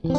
कोई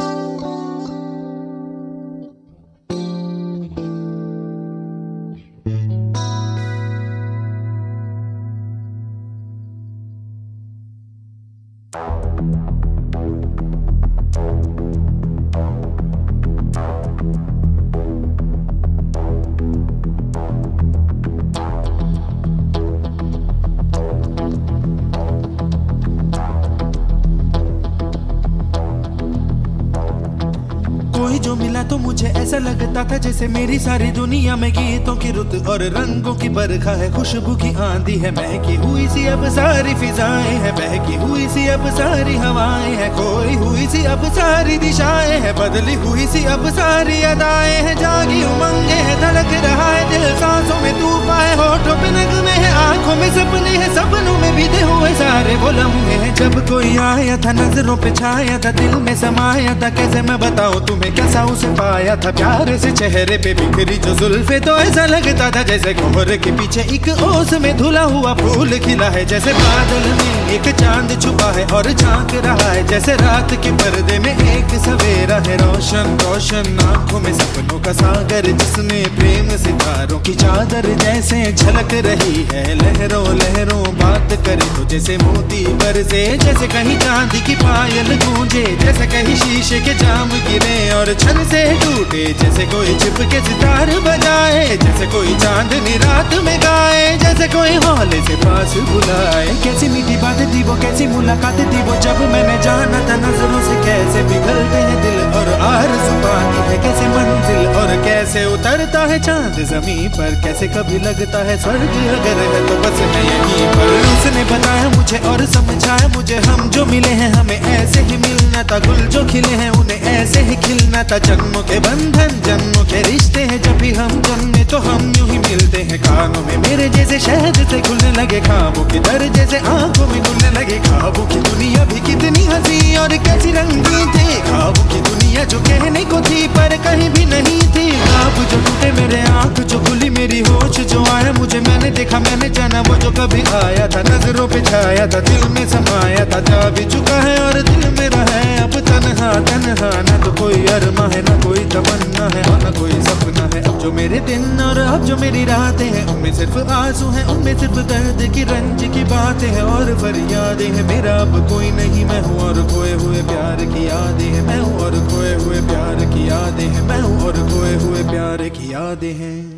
जो मिला तो मुझे ऐसा लगता था जैसे मेरी सारी दुनिया में गीतों की रुत और रंगों की बरखा है, खुशबू की आंधी है, महकी हुई सी अब सारी फिजाएं हैं, बहकी हुई सी अब सारी हवाएं हैं, खोई हुई सी अब सारी दिशाएं हैं, बदली हुई सी अब सारी अदाएं हैं, जागी उमंगे है, धड़क रहा है दिल, सांसों में तूफान है, होठों पे नगमे है, आंखों में सपने हैं, सपनों में बीते हुए सारे वो लम्हे हैं। जब कोई आया था नजरों पे छाया था, दिल में समाया था, कैसे मैं बताऊं तुम्हें कैसा उसे पाया था, प्यार से चेहरे पे बिखरी जो जुल्फे, तो ऐसा लगता था जैसे कोहरे के पीछे एक ओस में धुला हुआ फूल खिला है, जैसे बादल में एक चांद छुपा है और झांक रहा है, जैसे रात के पर्दे में एक सवेरा है, रोशन रोशन आंखों में सपनों का सागर, जिसमें प्रेम सितारों की चादर जैसे झलक रही है, लहरों लहरों बात करे तो जैसे मोती बरसे, जैसे कहीं चांदी की पायल गूंजे, जैसे कहीं शीशे के जाम गिरे और छन से टूटे, जैसे कोई छिप के सितार बजाए, जैसे कोई चांदनी रात में गाए, जैसे कोई हौले से पास बुलाए। कैसी मीठी बात थी वो, कैसी मुलाकात थी वो, जब मैंने जाना था नजरों से कैसे पिघलते हैं दिल और आरज़ू पाती है कैसे मंजिल, और कैसे उतरता है चांद जमीन पर, कैसे कभी लगता है स्वर्ग अगर है तो बस मैं यहीं पर। उसने बताया मुझे और समझाया मुझे, हम जो मिले हैं हमें ऐसे ही मिलना था, गुल जो खिले हैं उन्हें ऐसे ही खिलना था, जन्मों के बंधन जन्मों के रिश्ते हैं, जब भी हम जन्मे तो हम यूं ही मिलते हैं, कानों में मेरे जैसे शहद से खुलने लगे ख्वाबों के दर, जैसे आंखों में खुलने लगे ख्वाबों की दुनिया भी कितनी हंसी और कैसी रंगीन थी, ख्वाबों की दुनिया जो कहने को थी पर कहीं भी नहीं थी, ख्वाब जो टूटे मेरे आंख जो खुली मेरी होश जो आया मुझे, मैंने देखा मैंने जाना वो जो कभी आया था, नजरों पे छाया था, दिल में समाया था, जा भी चुका है और दिल मेरा है अब तन्हा तन्हा, ना तो कोई अरमा है ना कोई तमन्ना है और ना कोई सपना है, अब जो मेरे दिन और अब जो मेरी रातें हैं उनमें सिर्फ आंसू हैं, उनमें सिर्फ दर्द की रंज की बातें हैं और फरियादें हैं, मेरा अब कोई नहीं मैं हूँ और खोए हुए प्यार की यादें हैं, मैं हूँ और खोए हुए प्यार की यादें हैं, मैं हूँ और खोए हुए प्यार की यादें हैं।